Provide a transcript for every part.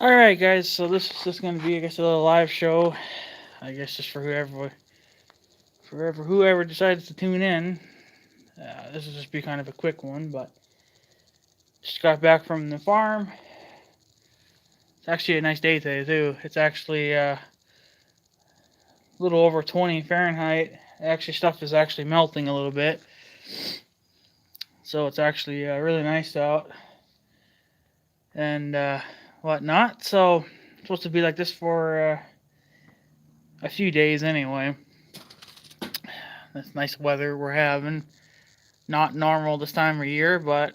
Alright, guys, so this is just going to be, I guess, a little live show. I guess just for whoever decides to tune in. This will just be kind of a quick one, but just got back from the farm. It's actually a nice day today, too. It's actually a little over 20 Fahrenheit. Actually, stuff is actually melting a little bit. So it's actually really nice out and whatnot. So it's supposed to be like this for a few days anyway. This nice weather we're having. Not normal this time of year, but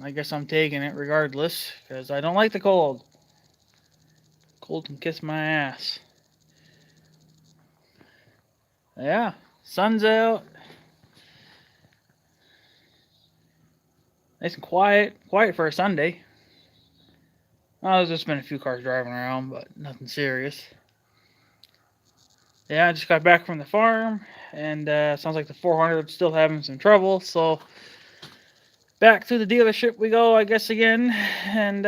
I guess I'm taking it regardless because I don't like the cold. Cold can kiss my ass. Yeah, sun's out. Nice and quiet for a Sunday. Oh, there's just been a few cars driving around, but nothing serious. Yeah, I just got back from the farm, and sounds like the 400 is still having some trouble. So back to the dealership we go, I guess again, and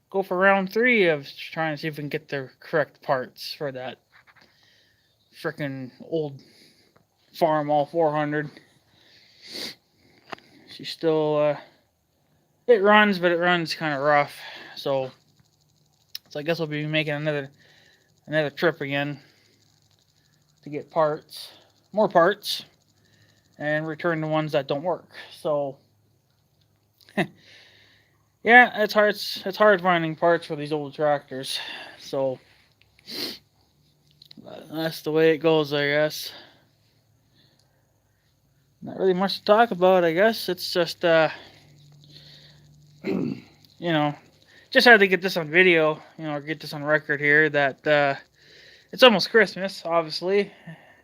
go for round three of trying to see if we can get the correct parts for that frickin' old Farmall 400. She's still it runs, but it runs kind of rough. So I guess we'll be making another trip again to get parts, more parts, and return the ones that don't work. So yeah, it's hard finding parts for these old tractors. So that's the way it goes, I guess. Not really much to talk about, I guess. It's just you know, just had to get this on video, or get this on record here that it's almost Christmas, obviously,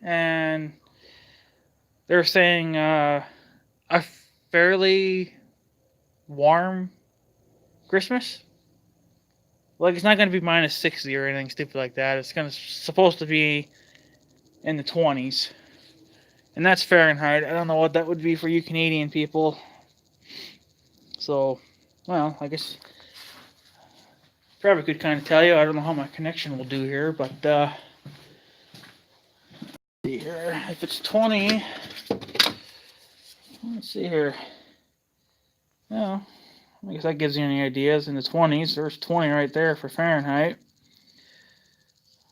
and they're saying a fairly warm Christmas. Like it's not going to be minus 60 or anything stupid like that. It's supposed to be in the 20s, and that's Fahrenheit. I don't know what that would be for you Canadian people. So, well, I guess probably could kind of tell you. I don't know how my connection will do here, but see here. If it's 20, let's see here. Well, I guess that gives you any ideas. In the 20s, there's 20 right there for Fahrenheit.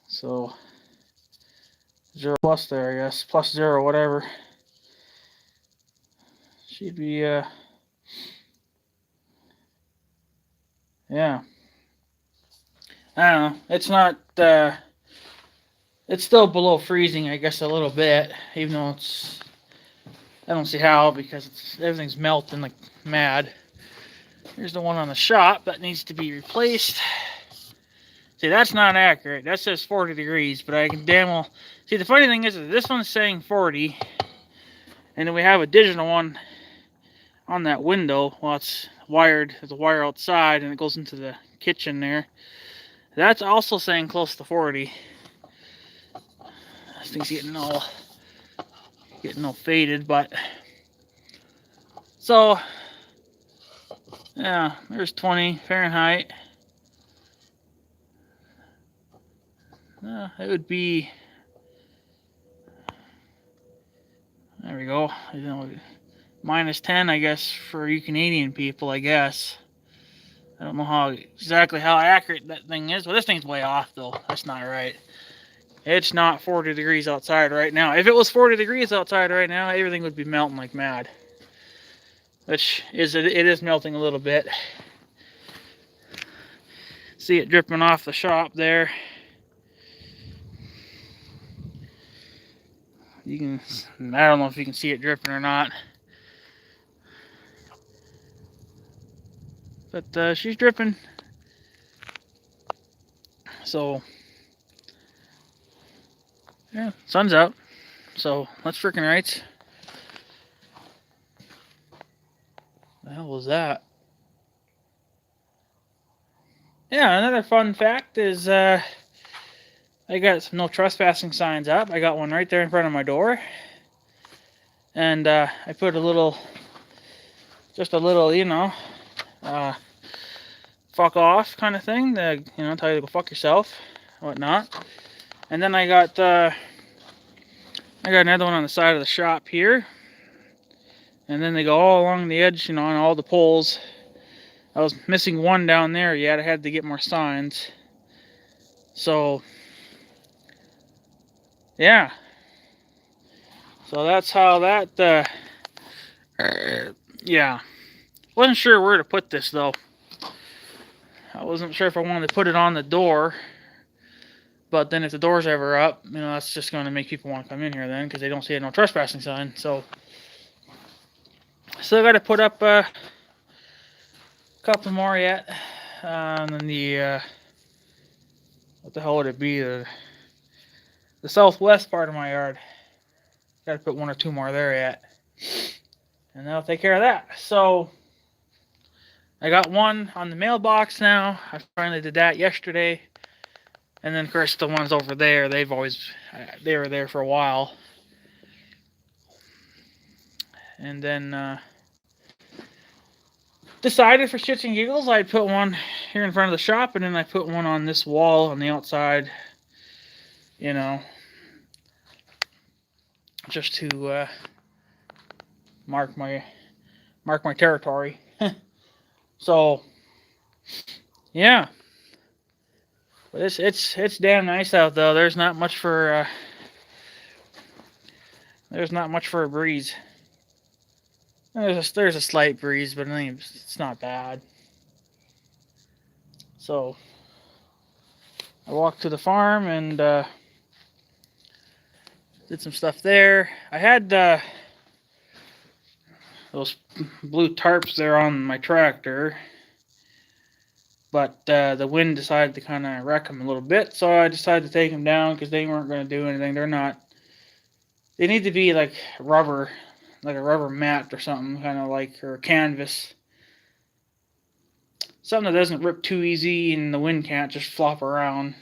So 0 plus there, I guess. Plus 0, whatever. She'd be, yeah. I don't know. It's not, it's still below freezing, I guess, a little bit. Even though I don't see how, because everything's melting like mad. Here's the one on the shop that needs to be replaced. See, that's not accurate. That says 40 degrees, but I can damn well... See, the funny thing is that this one's saying 40, and then we have a digital one on that window. Well, it's wired. There's a wire outside, and it goes into the kitchen there. That's also saying close to 40. This thing's getting all faded, but... So, yeah, there's 20 Fahrenheit. It would be... There we go. Minus 10, I guess, for you Canadian people, I guess. I don't know exactly how accurate that thing is. Well, this thing's way off, though. That's not right. It's not 40 degrees outside right now. If it was 40 degrees outside right now, everything would be melting like mad. Which it is melting a little bit. See it dripping off the shop there. I don't know if you can see it dripping or not. But she's dripping. So, yeah, sun's out. So, let's freaking right. The hell was that? Yeah, another fun fact is I got some no trespassing signs up. I got one right there in front of my door. And I put just a little, fuck off kind of thing. Tell you to go fuck yourself, whatnot. And then I got another one on the side of the shop here. And then they go all along the edge, on all the poles. I was missing one down there yet. I had to get more signs. So, yeah. So that's how that, yeah. Wasn't sure where to put this, though. I wasn't sure if I wanted to put it on the door. But then if the door's ever up, that's just going to make people want to come in here then, because they don't see a no trespassing sign. So, still got to put up a couple more yet. And then what the hell would it be? The southwest part of my yard. Got to put one or two more there yet. And that'll take care of that. So, I got one on the mailbox now. I finally did that yesterday. And then, of course, the ones over there, they were there for a while. And then, decided for shits and giggles, I'd put one here in front of the shop, and then I put one on this wall on the outside, just to mark my territory. So, yeah. But it's damn nice out though. There's not much for a breeze. There's a slight breeze, but I think it's not bad. So I walked to the farm and did some stuff there. I had those blue tarps there on my tractor. But the wind decided to kind of wreck them a little bit, so I decided to take them down because they weren't going to do anything. They need to be like rubber, like a rubber mat or something, or canvas. Something that doesn't rip too easy and the wind can't just flop around.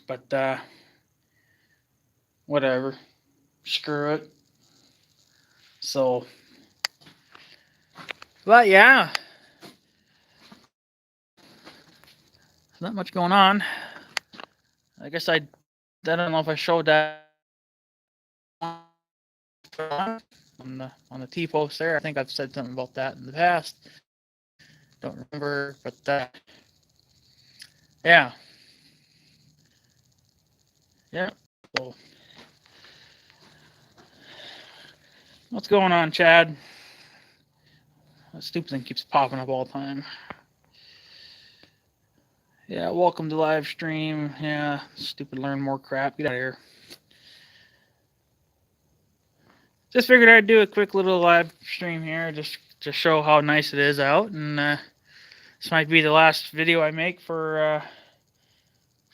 But, whatever. Screw it. So, but yeah. Not much going on. I guess I don't know if I showed that on the T-post there. I think I've said something about that in the past. Don't remember, but yeah. So, what's going on, Chad? That stupid thing keeps popping up all the time. Yeah, welcome to live stream. Yeah, stupid learn more crap. Get out of here. Just figured I'd do a quick little live stream here just to show how nice it is out. And this might be the last video I make for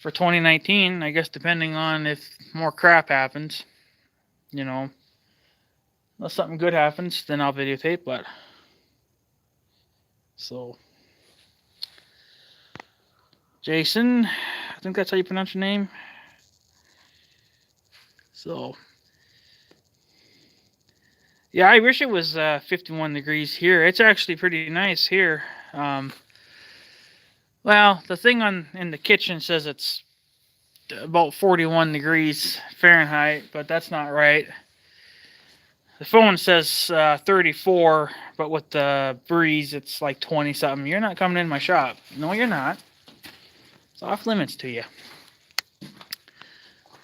2019, I guess, depending on if more crap happens. Unless something good happens, then I'll videotape, but so Jason, I think that's how you pronounce your name. So, yeah, I wish it was 51 degrees here. It's actually pretty nice here. Well, the thing in the kitchen says it's about 41 degrees Fahrenheit, but that's not right. The phone says 34, but with the breeze, it's like 20 something. You're not coming in my shop. No, you're not. It's off limits to you.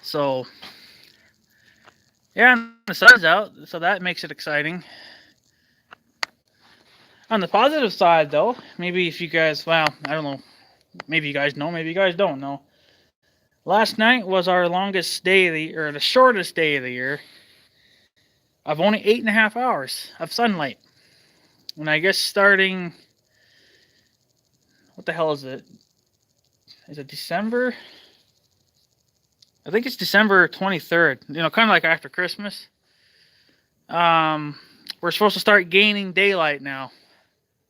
So, yeah, the sun's out, so that makes it exciting. On the positive side, though, maybe if you guys, I don't know, maybe you guys know, maybe you guys don't know. Last night was our longest day the shortest day of the year. Of only 8.5 hours of sunlight. And I guess starting, what the hell is it? Is it December? I think it's December 23rd. Kind of like after Christmas. We're supposed to start gaining daylight now.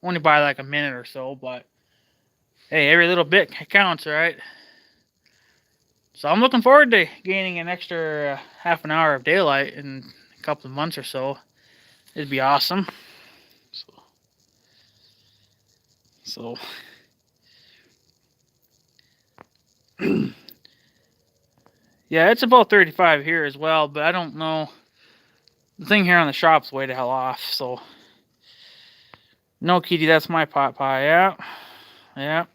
Only by like a minute or so, but hey, every little bit counts, right? So I'm looking forward to gaining an extra half an hour of daylight in a couple of months or so. It'd be awesome. So, So, yeah, it's about 35 here as well, but I don't know. The thing here on the shop's way the hell off, so. No, Kitty, that's my pot pie, yeah. Yeah.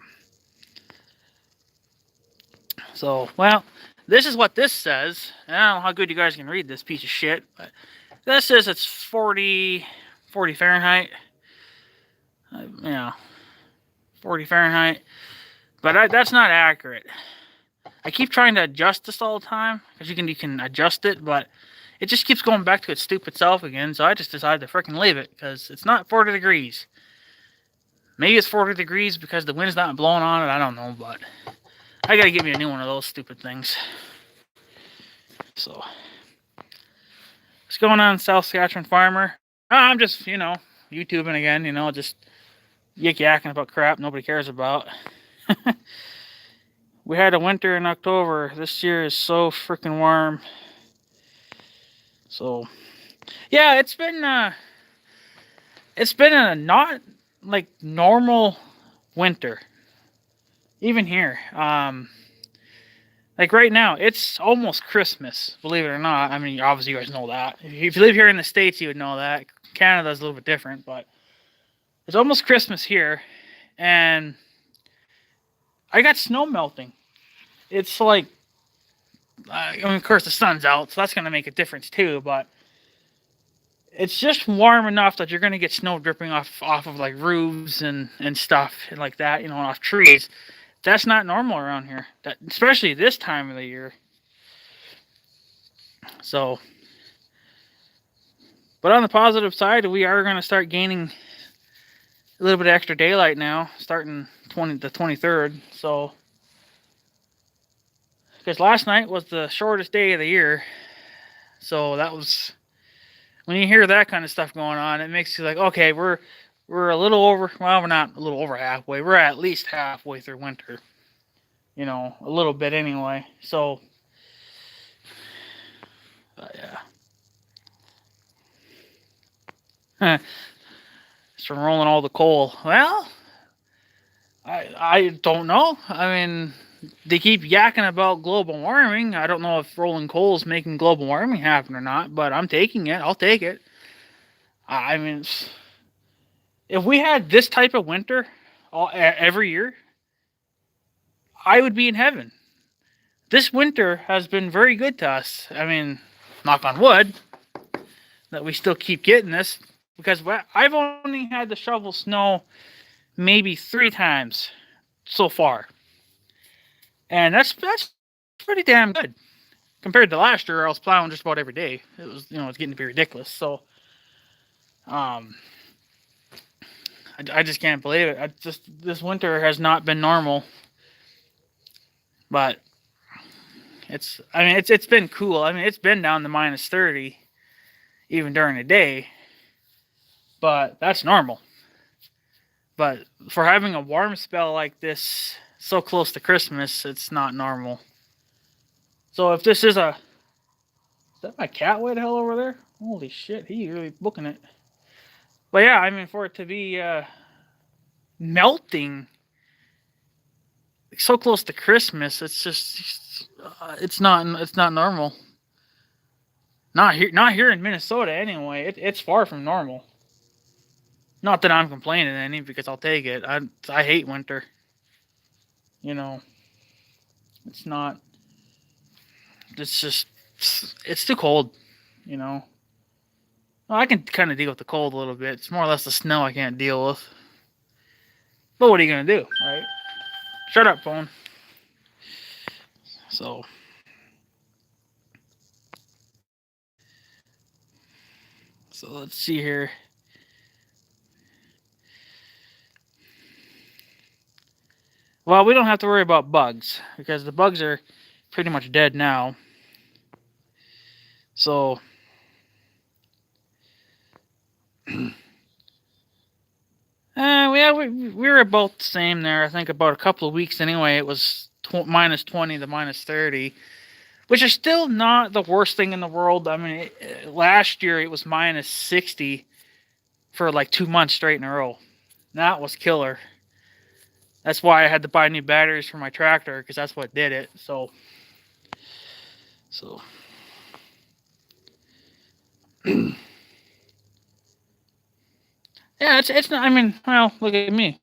So, well, this is what this says. I don't know how good you guys can read this piece of shit, but this says it's 40 Fahrenheit. 40 Fahrenheit. But that's not accurate. I keep trying to adjust this all the time, because you can adjust it, but it just keeps going back to its stupid self again, so I just decided to freaking leave it, because it's not 40 degrees. Maybe it's 40 degrees because the wind's not blowing on it, I don't know, but I gotta get me a new one of those stupid things. So, what's going on, South Saskatchewan farmer? I'm just, YouTubing again, just yakking about crap nobody cares about. We had a winter in October. This year is so freaking warm. So, yeah, it's been a not like normal winter. Even here, like right now, it's almost Christmas. Believe it or not. I mean, obviously you guys know that. If you live here in the States, you would know that. Canada's a little bit different, but it's almost Christmas here, and I got snow melting. It's like, of course the sun's out, so that's gonna make a difference too. But it's just warm enough that you're gonna get snow dripping off of like roofs and stuff and like that, off trees. That's not normal around here. Especially this time of the year. So, but on the positive side, we are gonna start gaining a little bit of extra daylight now, starting the 23rd. So, because last night was the shortest day of the year, so that was, when you hear that kind of stuff going on, it makes you like, okay, we're a little over. Well, we're not a little over halfway. We're at least halfway through winter. A little bit anyway. So, yeah. It's from rolling all the coal. Well, I don't know. I mean, they keep yakking about global warming. I don't know if rolling coal is making global warming happen or not, but I'm taking it. I'll take it. I mean, if we had this type of winter every year, I would be in heaven. This winter has been very good to us. I mean, knock on wood, that we still keep getting this, because I've only had to shovel snow maybe 3 times so far. And that's pretty damn good. Compared to last year, I was plowing just about every day. It was, it's getting to be ridiculous. So, I just can't believe it. This winter has not been normal. But it's been cool. I mean, it's been down to minus 30 even during the day. But that's normal. But for having a warm spell like this so close to Christmas, it's not normal. So if this is that my cat way the hell over there? Holy shit, he really booking it. But yeah, I mean, for it to be melting so close to Christmas, it's just it's not normal. Not here in Minnesota anyway. It's far from normal. Not that I'm complaining any, because I'll take it. I hate winter. It's not. It's just, it's too cold. Well, I can kind of deal with the cold a little bit. It's more or less the snow I can't deal with. But what are you gonna do, right? Shut up, phone. So, let's see here. Well, we don't have to worry about bugs, because the bugs are pretty much dead now. So, we were about the same there. I think about a couple of weeks anyway. It was minus 20 to minus 30, which is still not the worst thing in the world. I mean, last year it was minus 60 for like 2 months straight in a row. That was killer. That's why I had to buy new batteries for my tractor, because that's what did it. So yeah, it's not. I mean, well, look at me.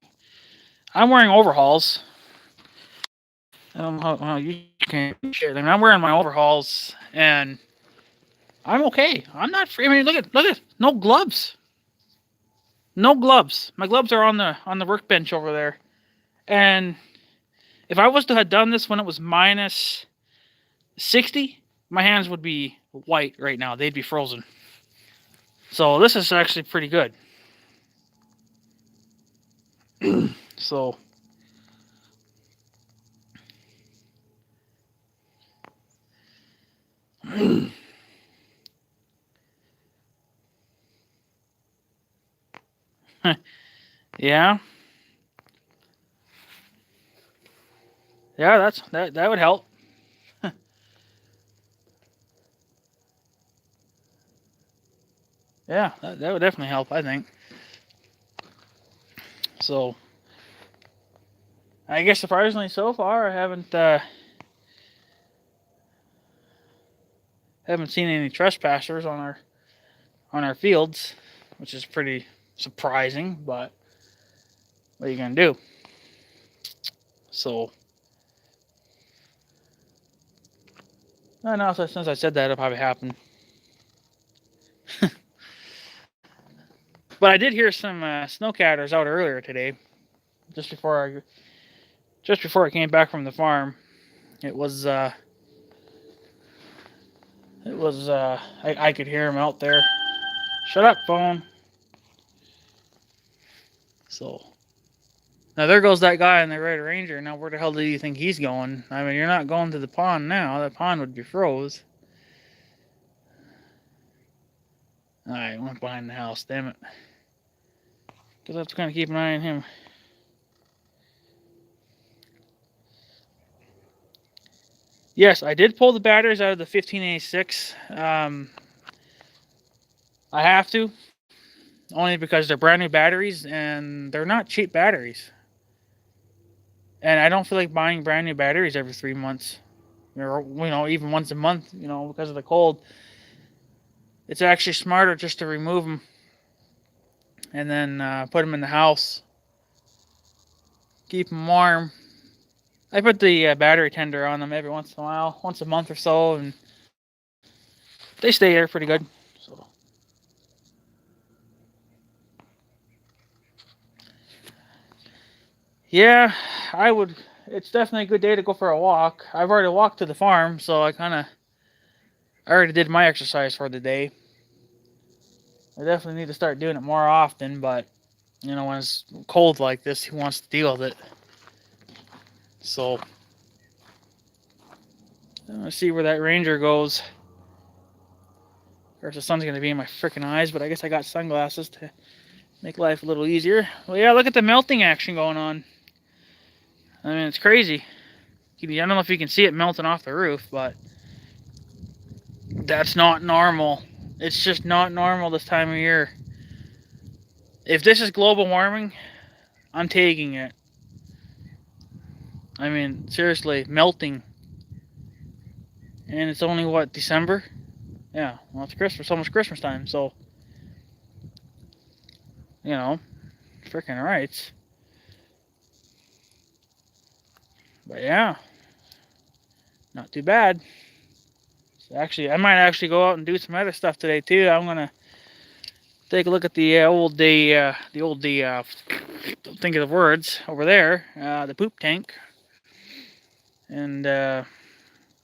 I'm wearing overhauls. I don't know how you can shit. I mean, I'm wearing my overhauls, and I'm okay. I'm not free. I mean, look at no gloves. No gloves. My gloves are on the workbench over there. And if I was to have done this when it was minus 60, my hands would be white right now. They'd be frozen. So this is actually pretty good. So yeah. Yeah, that would help. Yeah, that would definitely help, I think. So I guess surprisingly so far I haven't seen any trespassers on our fields, which is pretty surprising, but what are you gonna do? So I know since I said that, it'll probably happen. But I did hear some snowcatters out earlier today, just before I came back from the farm. It was I could hear them out there. Shut up, phone. So now there goes that guy in the Red Ranger. Now where the hell do you think he's going? I mean, you're not going to the pond now. That pond would be froze. Alright, went behind the house. Damn it. Because I have to kind of keep an eye on him. Yes, I did pull the batteries out of the 1586. I have to, only because they're brand new batteries and they're not cheap batteries. And I don't feel like buying brand new batteries every 3 months, or even once a month. Because of the cold. It's actually smarter just to remove them and then put them in the house. Keep them warm. I put the battery tender on them every once in a while, once a month or so, and they stay there pretty good. So yeah, I would. It's definitely a good day to go for a walk. I've already walked to the farm, so I already did my exercise for the day. I definitely need to start doing it more often, but when it's cold like this, who wants to deal with it? So I'm gonna see where that Ranger goes. Of course, the sun's gonna be in my freaking eyes, but I guess I got sunglasses to make life a little easier. Well, yeah, look at the melting action going on. I mean, it's crazy. I don't know if you can see it melting off the roof, but that's not normal. It's just not normal this time of year. If this is global warming, I'm taking it. I mean, seriously, melting. And it's only, what, December? Yeah, well, it's Christmas, almost Christmas time, so, freaking rights. But yeah, not too bad. So actually, I might actually go out and do some other stuff today too. I'm gonna take a look at the old don't think of the words over there, the poop tank, and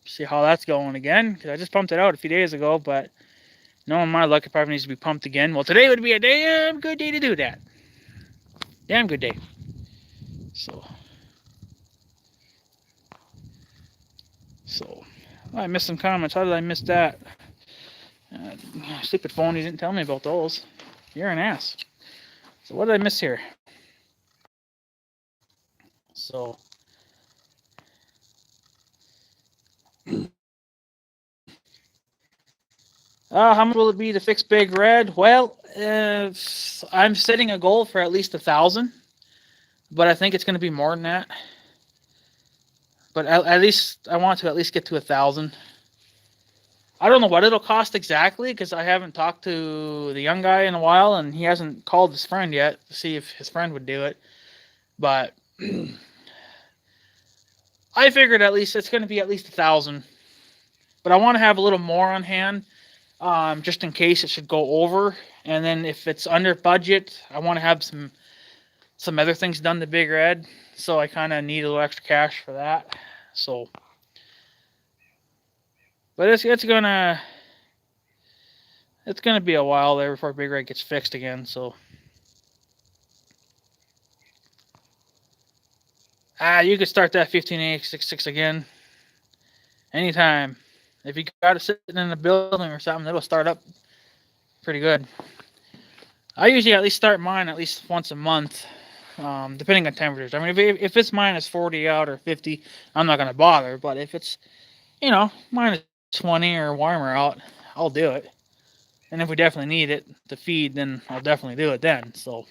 see how that's going again. Because I just pumped it out a few days ago, but knowing my luck, it probably needs to be pumped again. Well, today would be a damn good day to do that. Damn good day. So I missed some comments. How did I miss that? Stupid phone, he didn't tell me about those. You're an ass. So what did I miss here? So how much will it be to fix Big Red? Well, I'm setting a goal for at least 1,000. but I think it's going to be more than that. But at least I want to at least get to 1,000. I don't know what it'll cost exactly because I haven't talked to the young guy in a while, and he hasn't called his friend yet to see if his friend would do it. But I figured at least it's going to be at least 1,000. But I want to have a little more on hand, just in case it should go over. And then if it's under budget, I want to have some other things done to Big Red. So I kind of need a little extra cash for that. So, but it's gonna be a while there before Big Red gets fixed again. So, you could start that 15866 again anytime. If you got it sitting in a building or something, it'll start up pretty good. I usually at least start mine at least once a month, depending on temperatures. I mean, if it's minus 40 out or 50, I'm not gonna bother. But if it's minus 20 or warmer out, I'll do it. And if we definitely need it to feed, then I'll definitely do it then. So,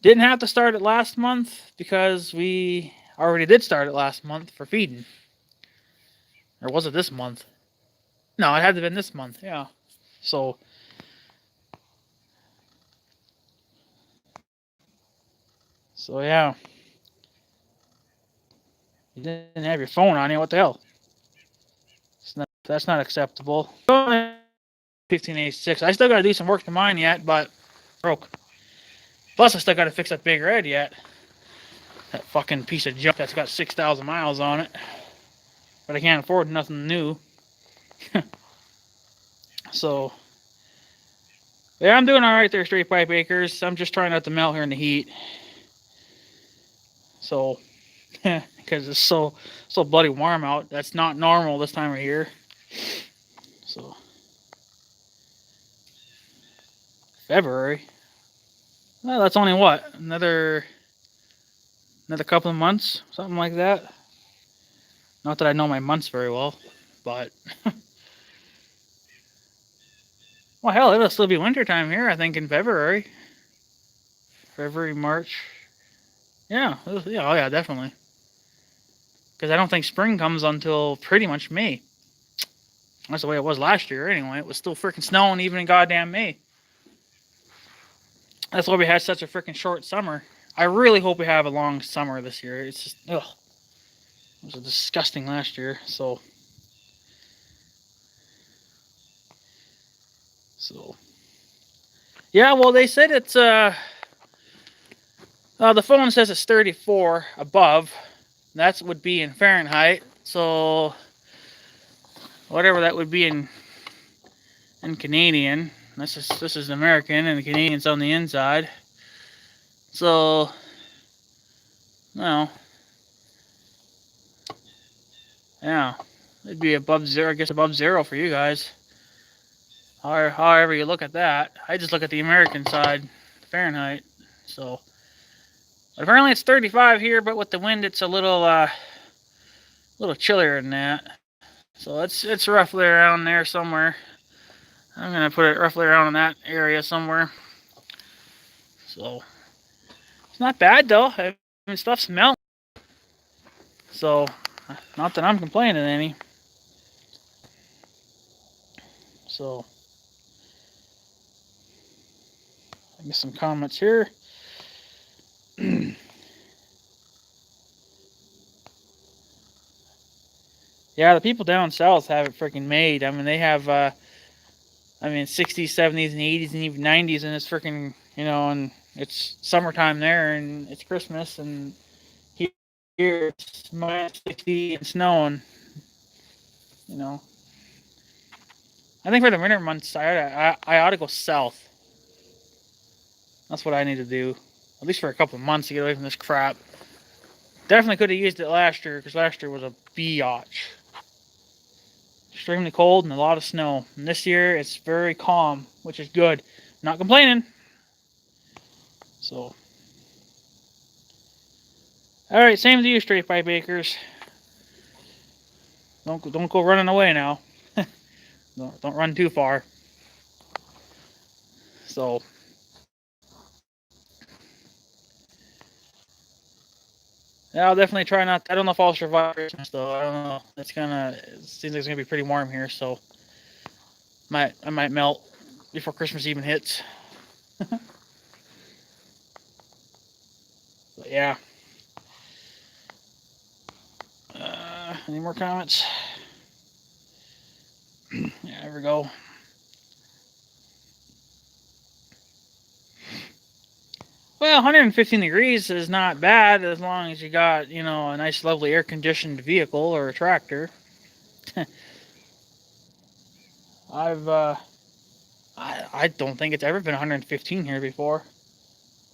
didn't have to start it last month because we already did start it last month for feeding. Or was it this month? No, it had to have been this month, yeah. So, yeah. You didn't have your phone on you, what the hell? That's not acceptable. 1586. I still gotta do some work to mine yet, but broke. Plus, I still gotta fix that Big Red yet. That fucking piece of junk that's got 6,000 miles on it. But I can't afford nothing new. So, yeah, I'm doing alright there, Straight Pipe Acres. I'm just trying not to melt here in the heat. So, because it's so bloody warm out. That's not normal this time of year. So, February. Well, that's only what? Another couple of months, something like that. Not that I know my months very well, but well, hell, it'll still be winter time here. I think in February, March. Yeah, oh yeah, definitely. Because I don't think spring comes until pretty much May. That's the way it was last year, anyway. It was still freaking snowing even in goddamn May. That's why we had such a freaking short summer. I really hope we have a long summer this year. It's just, ugh. It was disgusting last year, so. Yeah, well, they said it's, the phone says it's 34 above. That would be in Fahrenheit, so whatever that would be in Canadian. This is American, and the Canadian's on the inside. So, well, yeah, it'd be above zero. I guess above zero for you guys. However you look at that, I just look at the American side, Fahrenheit. So, but apparently it's 35 here, but with the wind, it's a little chillier than that. So it's roughly around there somewhere. I'm gonna put it roughly around in that area somewhere. So it's not bad though. I mean, stuff's melting. So not that I'm complaining any. So I get some comments here. Yeah, the people down south have it freaking made. I mean, they have, 60s, 70s, and 80s, and even 90s, and it's freaking, and it's summertime there, and it's Christmas, and here it's minus 60 and snowing, I think for the winter months, I ought to go south. That's what I need to do, at least for a couple of months to get away from this crap. Definitely could have used it last year, because last year was a biatch. Extremely cold and a lot of snow. And this year it's very calm, which is good. Not complaining. So, all right, same to you, Straight Pipe Acres. Don't go running away now. don't run too far. So, Yeah, I'll definitely try not. I don't know if I'll survive Christmas though. I don't know. It seems like it's gonna be pretty warm here, so I might melt before Christmas even hits. But yeah. Any more comments? Yeah, there we go. Well, 115 degrees is not bad as long as you got, a nice, lovely air conditioned vehicle or a tractor. I've, I don't think it's ever been 115 here before.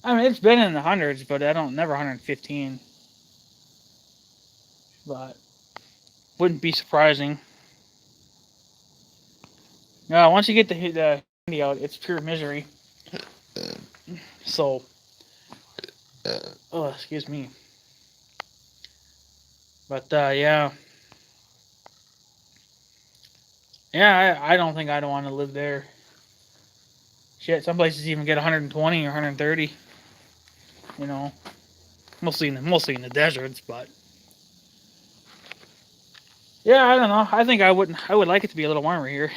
I mean, it's been in the hundreds, but I don't never 115. But wouldn't be surprising. No, once you get the humidity out, it's pure misery. So, oh, excuse me. But yeah, I don't think I'd want to live there. Shit, some places even get 120 or 130. You know, mostly in the deserts, but yeah, I don't know. I think I wouldn't. I would like it to be a little warmer here.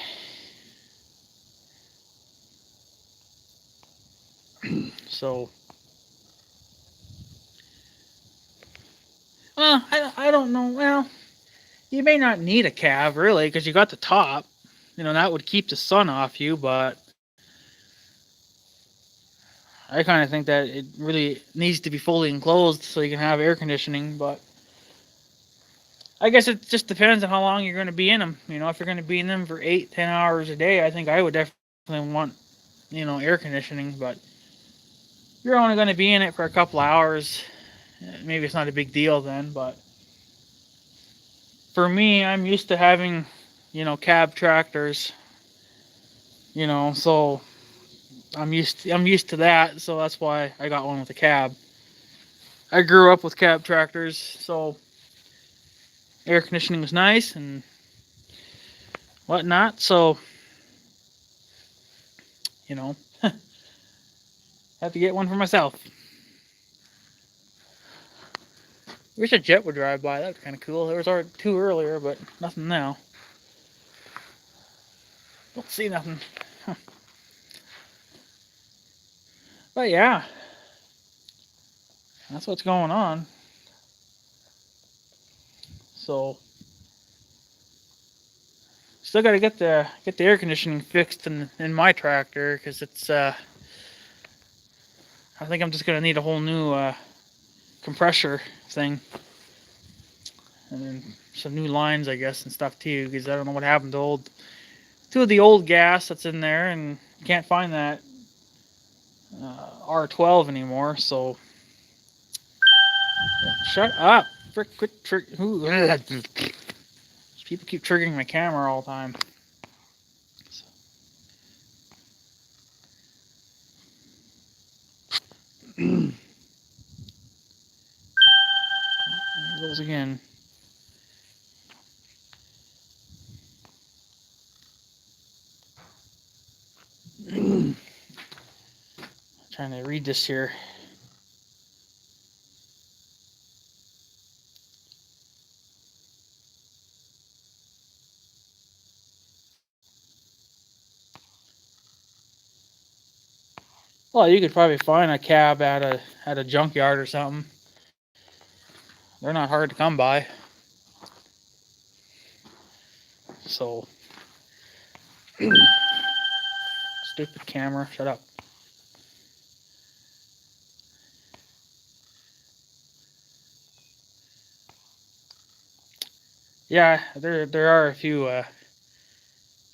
So, well, I don't know. Well, you may not need a cab really, because you got the top. That would keep the sun off you, but I kind of think that it really needs to be fully enclosed so you can have air conditioning. But I guess it just depends on how long you're going to be in them. If you're going to be in them for 8-10 hours a day, I think I would definitely want air conditioning. But if you're only going to be in it for a couple hours, maybe it's not a big deal then. But for me, I'm used to having cab tractors. So I'm used to that. So that's why I got one with a cab. I grew up with cab tractors, so air conditioning was nice and whatnot. So you know, have to get one for myself. Wish a jet would drive by. That'd be kind of cool. There was already two earlier, but nothing now. Don't see nothing. Huh. But yeah, that's what's going on. So still got to get the air conditioning fixed in my tractor because it's I think I'm just gonna need a whole new compressor thing and then some new lines, I guess, and stuff too. Because I don't know what happened to two of the old gas that's in there, and can't find that R12 anymore. So shut up, frick, quit trick. People keep triggering my camera all the time. There it goes again. Trying to read this here. Well, you could probably find a cab at a junkyard or something. They're not hard to come by. So stupid camera, shut up. Yeah, there are a few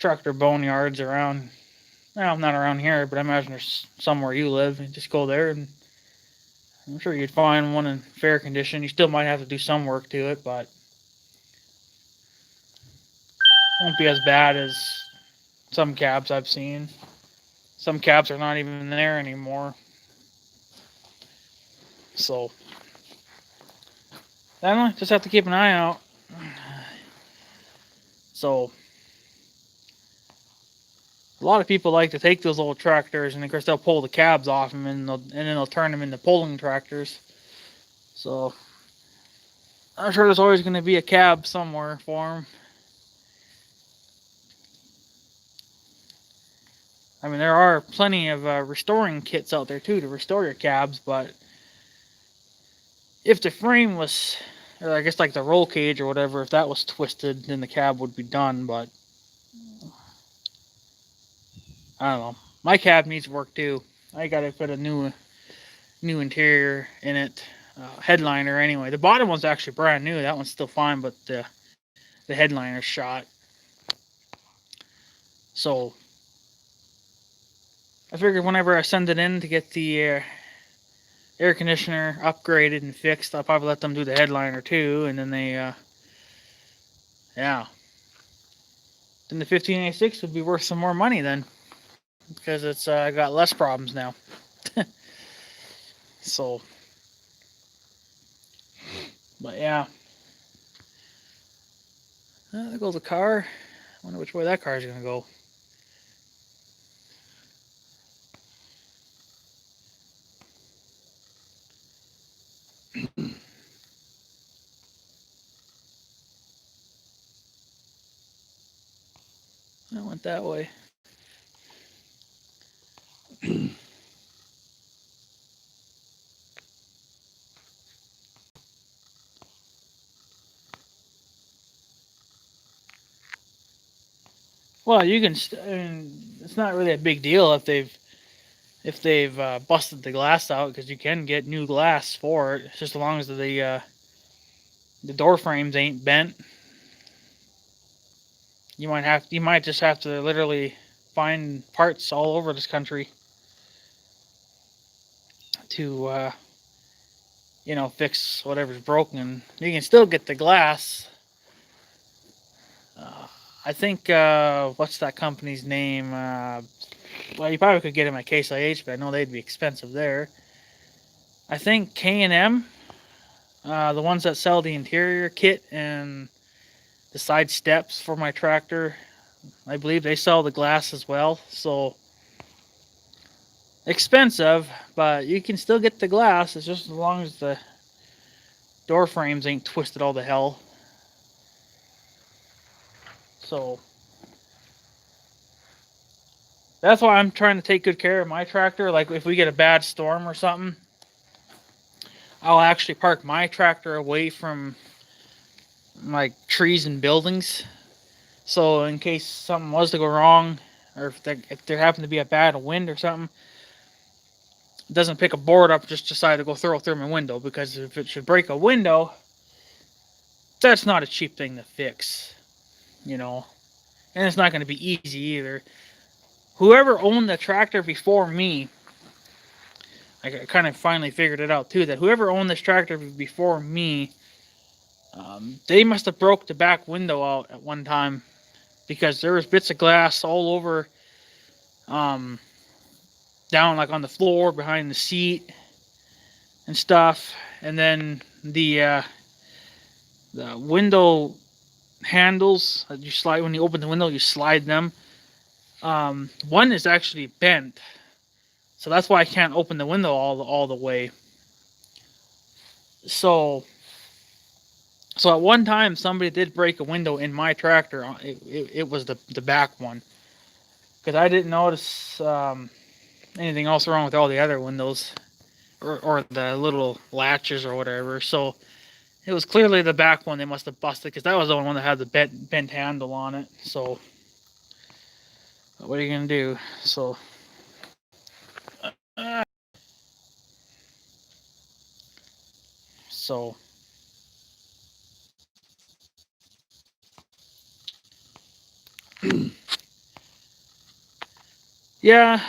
tractor boneyards around. Well, not around here, but I imagine there's somewhere you live. You just go there, and I'm sure you'd find one in fair condition. You still might have to do some work to it, but it won't be as bad as some cabs I've seen. Some cabs are not even there anymore. So, I don't know, just have to keep an eye out. So, a lot of people like to take those old tractors, and of course they'll pull the cabs off them, and then they'll turn them into pulling tractors. So I'm sure there's always going to be a cab somewhere for him. I mean, there are plenty of restoring kits out there too to restore your cabs, but if the frame was, or I guess like the roll cage or whatever, if that was twisted, then the cab would be done. But I don't know. My cab needs work too. I gotta put a new interior in it, headliner anyway. The bottom one's actually brand new. That one's still fine, but the headliner's shot. So I figured whenever I send it in to get the air conditioner upgraded and fixed, I'll probably let them do the headliner too, and then yeah, then the 1586 would be worth some more money then, because it's got less problems now. So, but yeah, there goes a car. I wonder which way that car is gonna go. I went that way. Well, you can. I mean, it's not really a big deal if they've busted the glass out, because you can get new glass for it. It's just as long as the door frames ain't bent. You might just have to literally find parts all over this country to fix whatever's broken. You can still get the glass. Uh, I think what's that company's name? Well, you probably could get them at Case IH, but I know they'd be expensive there. I think K&M, the ones that sell the interior kit and the side steps for my tractor, I believe they sell the glass as well. So expensive, but you can still get the glass. It's just as long as the door frames ain't twisted all to hell. So that's why I'm trying to take good care of my tractor. Like if we get a bad storm or something, I'll actually park my tractor away from like trees and buildings. So in case something was to go wrong, or if there happened to be a bad wind or something, it doesn't pick a board up, just decide to go through my window. Because if it should break a window, that's not a cheap thing to fix, you know. And it's not going to be easy either. Whoever owned the tractor before me, I kind of finally figured it out too, that whoever owned this tractor before me, they must have broke the back window out at one time, because there was bits of glass all over, um, down like on the floor, behind the seat and stuff. And then the window handles that you slide when you open the window, you slide them. One is actually bent, so that's why I can't open the window all the way. So at one time, somebody did break a window in my tractor. It was the back one, because I didn't notice anything else wrong with all the other windows, or the little latches or whatever. So it was clearly the back one they must have busted, because that was the one that had the bent handle on it. So what are you gonna do? So uh, so yeah,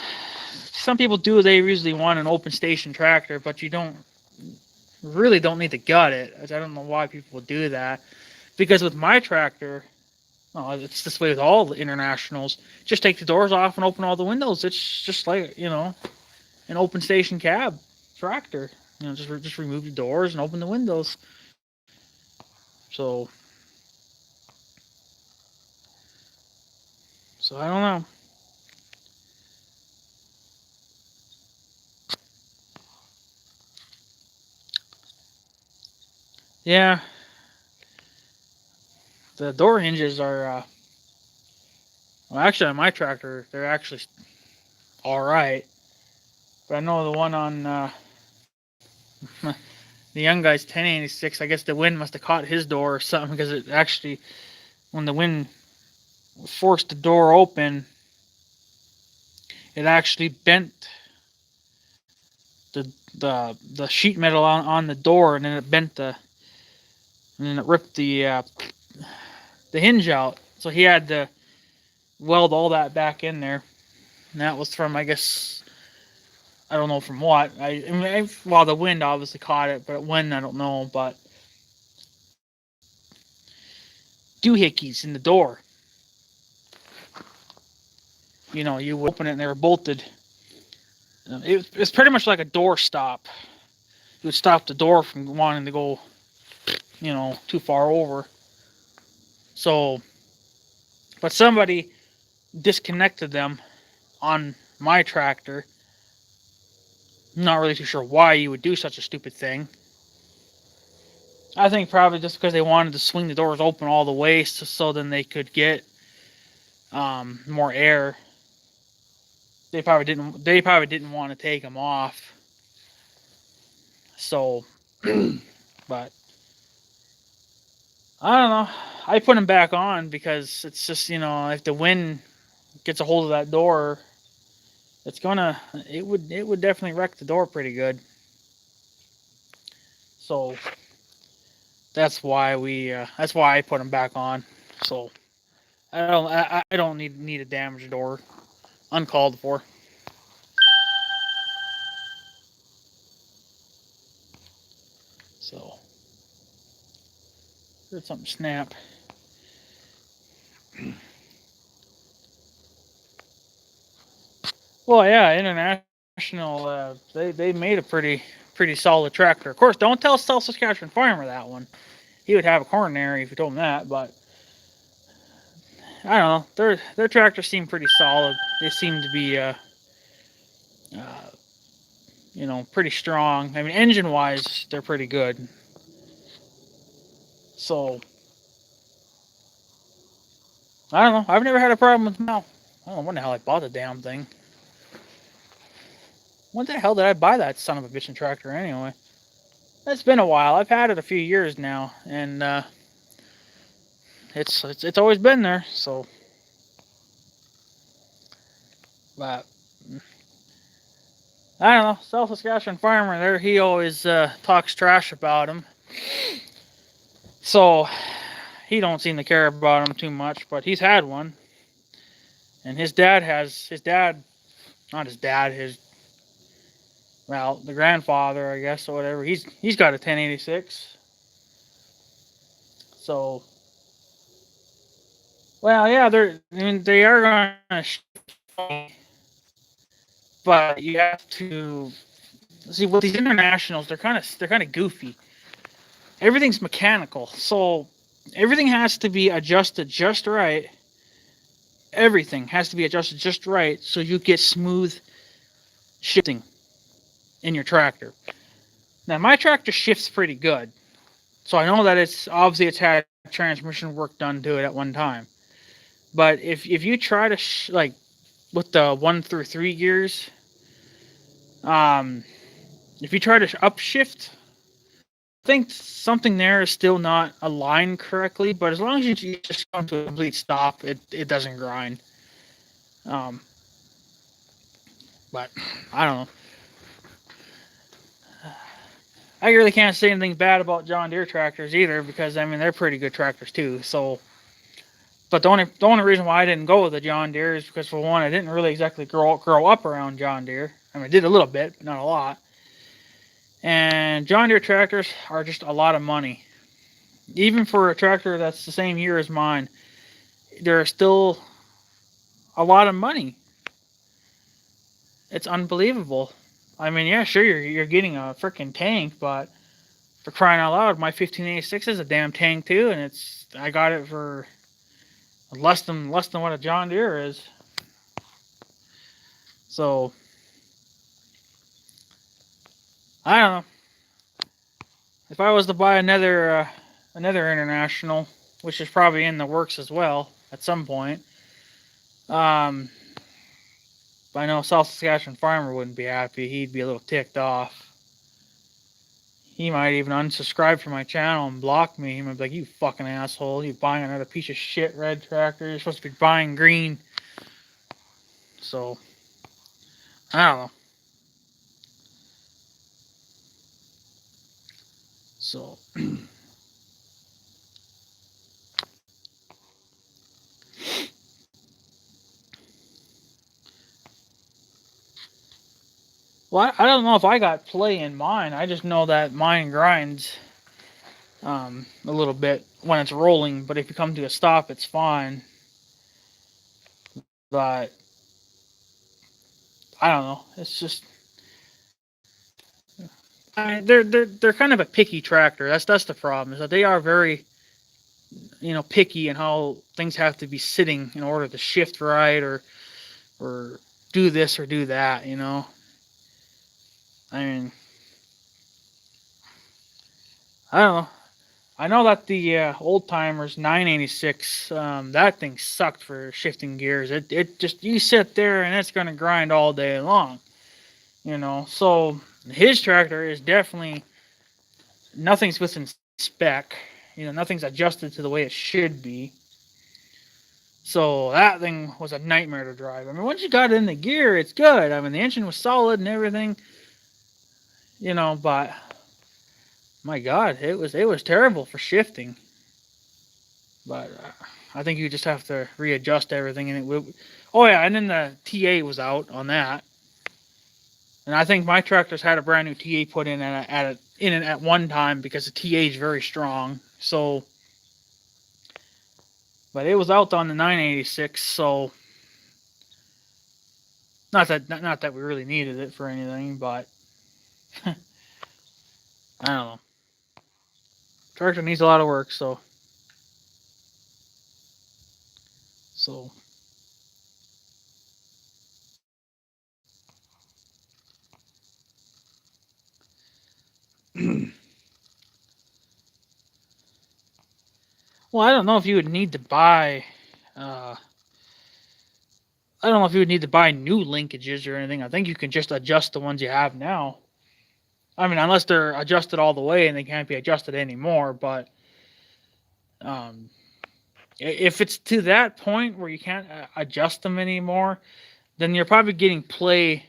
some people do. They usually want an open station tractor, but you don't need to gut it. I don't know why people would do that. Because with my tractor, well, it's this way with all the internationals. Just take the doors off and open all the windows. It's just like, an open station cab tractor. Just remove the doors and open the windows. So I don't know. Yeah, The door hinges are, well, actually on my tractor, they're actually all right. But I know the one on the young guy's 1086, I guess the wind must have caught his door or something because it actually, when the wind forced the door open, it actually bent the sheet metal on the door, and then it bent and then it ripped the hinge out. So he had to weld all that back in there, and that was from, I guess, I don't know from what. Well, the wind obviously caught it, but when I don't know. But doohickeys in the door. You would open it and they were bolted. It's pretty much like a door stop. It would stop the door from wanting to go, too far over. So, but somebody disconnected them on my tractor. I'm not really too sure why you would do such a stupid thing. I think probably just because they wanted to swing the doors open all the way so then they could get more air. They probably didn't want to take them off. So, but I don't know. I put them back on because it's just, if the wind gets a hold of that door, it would definitely wreck the door pretty good. So that's why I put them back on. So I don't need a damaged door, uncalled for. So heard something snap. Well, yeah, International. They made a pretty solid tractor. Of course, don't tell South Saskatchewan Farmer that one. He would have a coronary if you told him that. But I don't know. Their tractors seem pretty solid. They seem to be uh, pretty strong. I mean, engine wise, they're pretty good. So I don't know. I've never had a problem with them. I don't know when the hell I bought the damn thing. When the hell did I buy that son of a bitchin' tractor anyway? It's been a while. I've had it a few years now, and it's always been there. So, but I don't know. South Saskatchewan Farmer there, he always talks trash about him. So he don't seem to care about him too much. But he's had one, and his dad, not his dad, the grandfather, I guess, or whatever. He's got a 1086. So, well, yeah, they are gonna, but you have to see with these internationals. They're kind of goofy. Everything's mechanical, so everything has to be adjusted just right. Everything has to be adjusted just right so you get smooth shifting in your tractor. Now my tractor shifts pretty good, so I know that it's had transmission work done to it at one time. But if you try to like with the 1 through 3 gears, um, if you try to upshift, I think something there is still not aligned correctly. But as long as you just come to a complete stop, it doesn't grind. Um, but I don't know. I really can't say anything bad about John Deere tractors either because I mean they're pretty good tractors too. So, but the only reason why I didn't go with the John Deere is because for one, I didn't really exactly grow up around John Deere. I mean, I did a little bit, but not a lot. And John Deere tractors are just a lot of money. Even for a tractor that's the same year as mine, they're still a lot of money. It's unbelievable. I mean, yeah, sure, you're getting a freaking tank, but for crying out loud, my 1586 is a damn tank too, and I got it for less than what a John Deere is. So I don't know. If I was to buy another international, which is probably in the works as well at some point. Um, but I know South Saskatchewan Farmer wouldn't be happy. He'd be a little ticked off. He might even unsubscribe from my channel and block me. He might be like, "You fucking asshole! You buying another piece of shit red tractor? You're supposed to be buying green." So I don't know. So well, I don't know if I got play in mine. I just know that mine grinds a little bit when it's rolling, but if you come to a stop, it's fine. But I don't know. It's just they're kind of a picky tractor. That's the problem. Is that they are very picky in how things have to be sitting in order to shift right or do this or do that. I mean, I don't know. I know that the old timers 986, that thing sucked for shifting gears. It just, you sit there and it's gonna grind all day long. So his tractor is definitely, nothing's within spec. Nothing's adjusted to the way it should be. So that thing was a nightmare to drive. I mean, once you got it in the gear, it's good. I mean, the engine was solid and everything. But my God, it was terrible for shifting. But I think you just have to readjust everything, and it will. Oh yeah, and then the TA was out on that, and I think my tractor's had a brand new TA put in at one time because the TA is very strong. So, but it was out on the 986, so not that we really needed it for anything, but I don't know. Tractor needs a lot of work, so. Well, I don't know if you would need to buy. Uh, I don't know if you would need to buy new linkages or anything. I think you can just adjust the ones you have now. I mean, unless they're adjusted all the way and they can't be adjusted anymore. But um, if it's to that point where you can't adjust them anymore, then you're probably getting play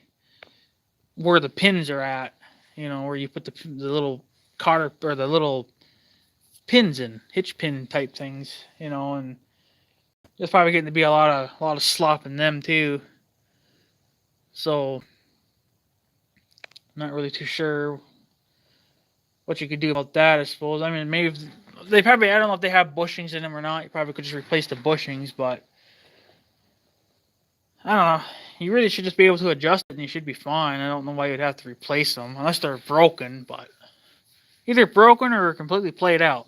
where the pins are at. Where you put the little cotter or the little pins in, hitch pin type things. And there's probably getting to be a lot of slop in them too. So I'm not really too sure what you could do about that. I suppose. I mean, maybe they probably. I don't know if they have bushings in them or not. You probably could just replace the bushings, but I don't know. You really should just be able to adjust it, and you should be fine. I don't know why you'd have to replace them unless they're broken, but either broken or completely played out.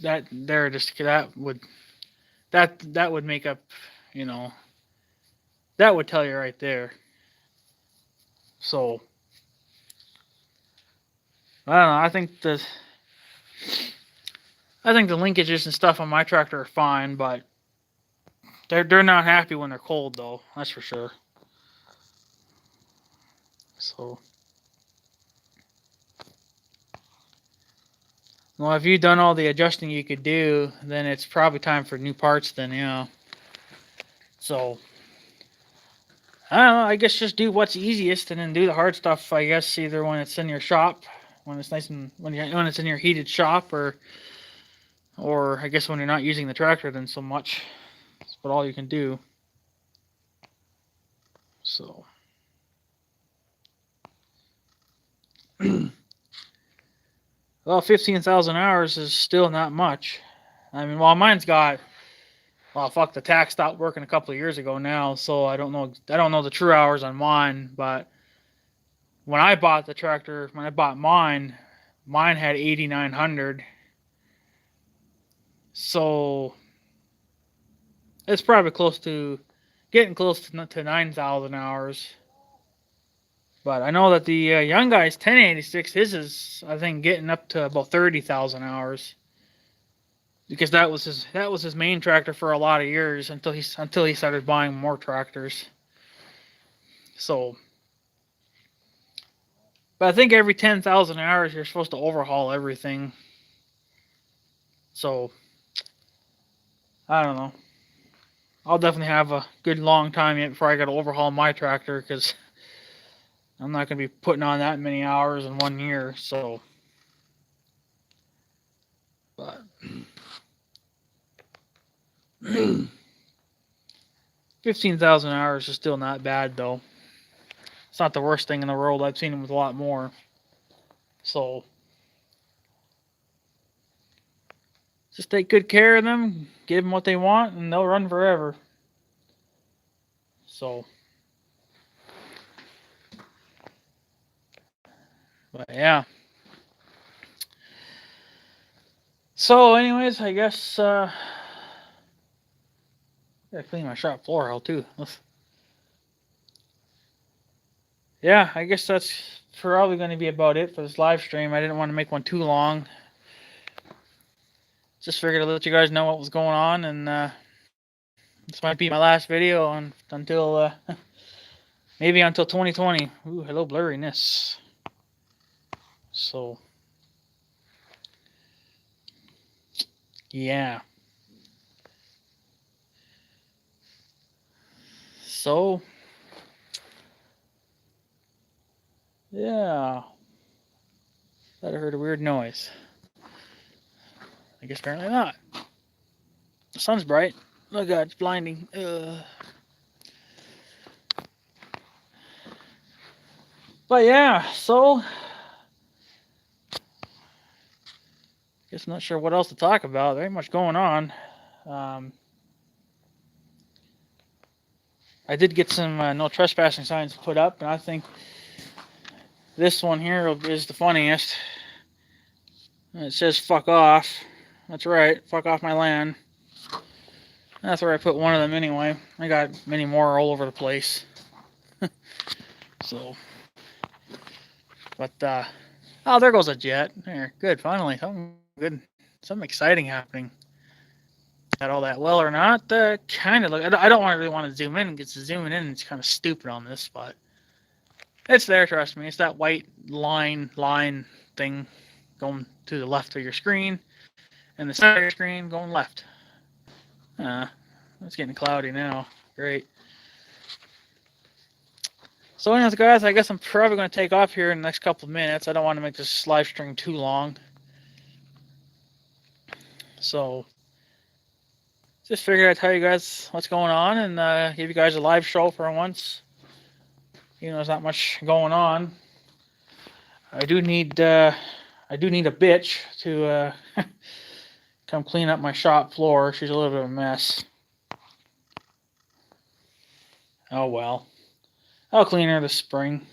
That would make up, you know, that would tell you right there. So I don't know. I think the linkages and stuff on my tractor are fine, but they're not happy when they're cold though. That's for sure. So, well, if you've done all the adjusting you could do, then it's probably time for new parts. Then. So I don't know. I guess just do what's easiest and then do the hard stuff. I guess either when it's in your shop, when it's nice and when it's in your heated shop, or I guess when you're not using the tractor, then so much. That's about all you can do. So. Well, 15,000 hours is still not much. I mean, well, mine's got. Well, fuck, the tax stopped working a couple of years ago now, so I don't know. I don't know the true hours on mine, but when I bought the tractor, when I bought mine had 8,900. So it's probably getting close to 9,000 hours. But I know that the young guy's 1086, his is I think getting up to about 30,000 hours, because that was his main tractor for a lot of years until he started buying more tractors. So, but I think every 10,000 hours you're supposed to overhaul everything. So, I don't know. I'll definitely have a good long time yet before I got to overhaul my tractor, because I'm not going to be putting on that many hours in 1 year. So, but 15,000 hours is still not bad, though. It's not the worst thing in the world. I've seen them with a lot more. So, just take good care of them, give them what they want, and they'll run forever. So, but yeah. So, anyways, I guess gotta clean my shop floor out too. Yeah, I guess that's probably going to be about it for this live stream. I didn't want to make one too long. Just figured I'd let you guys know what was going on, and this might be my last video until maybe until 2020. Ooh, hello blurriness. So, yeah. So, yeah. Thought I heard a weird noise. I guess apparently not. The sun's bright. Oh god, it's blinding. But yeah, so guess I'm not sure what else to talk about. There ain't much going on. I did get some no trespassing signs put up, and I think this one here is the funniest. It says "fuck off." That's right, fuck off my land. That's where I put one of them anyway. I got many more all over the place. So, but oh, there goes a jet. There, good. Finally, something good, something exciting happening. Got all that well or not? Kind of look. I don't really want to zoom in, because zooming in it's kind of stupid on this, but it's there. Trust me. It's that white line thing going to the left of your screen, and the center of your screen going left. It's getting cloudy now. Great. So anyways, guys, I guess I'm probably going to take off here in the next couple of minutes. I don't want to make this live stream too long. So, just figured I'd tell you guys what's going on, and give you guys a live show for once. You know, there's not much going on. I do need a bitch to come clean up my shop floor. She's a little bit of a mess. Oh well. I'll clean her this spring.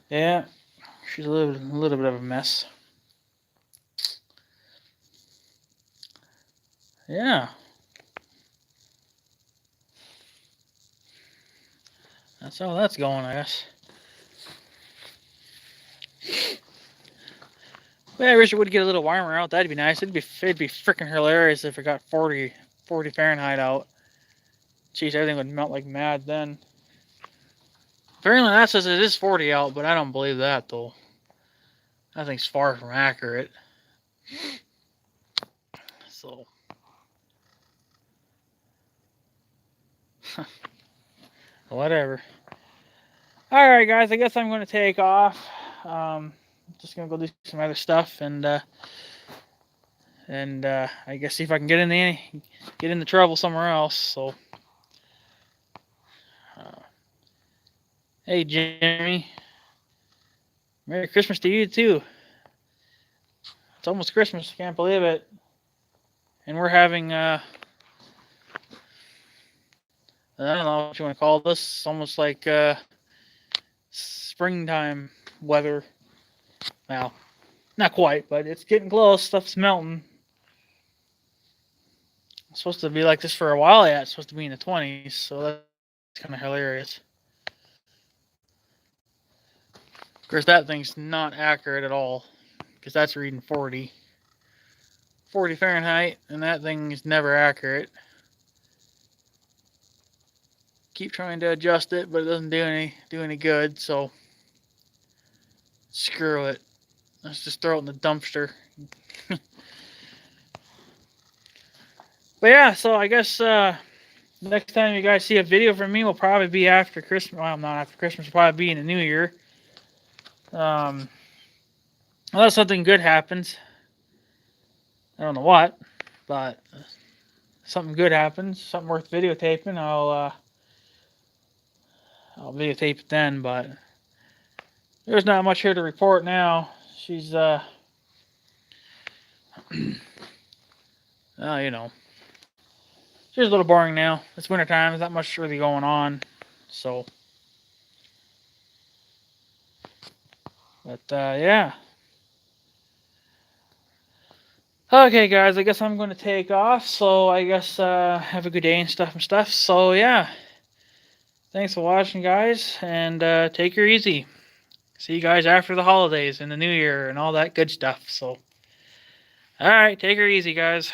Yeah, she's a little bit of a mess. Yeah. That's how that's going, I guess. Well, I wish it would get a little warmer out. That'd be nice. It'd be freaking hilarious if it got 40 Fahrenheit out. Jeez, everything would melt like mad then. Apparently that says it is 40 out, but I don't believe that, though. I think it's far from accurate. So, whatever. Alright, guys, I guess I'm going to take off. Just going to go do some other stuff, and I guess see if I can get into trouble somewhere else. So, hey, Jimmy. Merry Christmas to you, too. It's almost Christmas. Can't believe it. And we're having, I don't know what you want to call this. It's almost like springtime weather. Well, not quite, but it's getting close. Stuff's melting. It's supposed to be like this for a while yet. It's supposed to be in the 20s. So It's kind of hilarious. Of course, that thing's not accurate at all, because that's reading 40 Fahrenheit, and that thing is never accurate. Keep trying to adjust it, but it doesn't do any good. So screw it. Let's just throw it in the dumpster. But yeah, so I guess next time you guys see a video from me will probably be after Christmas. Well, not after Christmas. It'll probably be in the new year. Unless something good happens. I don't know what, but something good happens, something worth videotaping, I'll videotape it then. But there's not much here to report now. She's you know, she's a little boring now. It's wintertime. There's not much really going on. So, but yeah. Okay, guys, I guess I'm going to take off. So I guess have a good day and stuff. So yeah, thanks for watching, guys, and take her easy. See you guys after the holidays and the new year and all that good stuff. So, all right, take her easy, guys.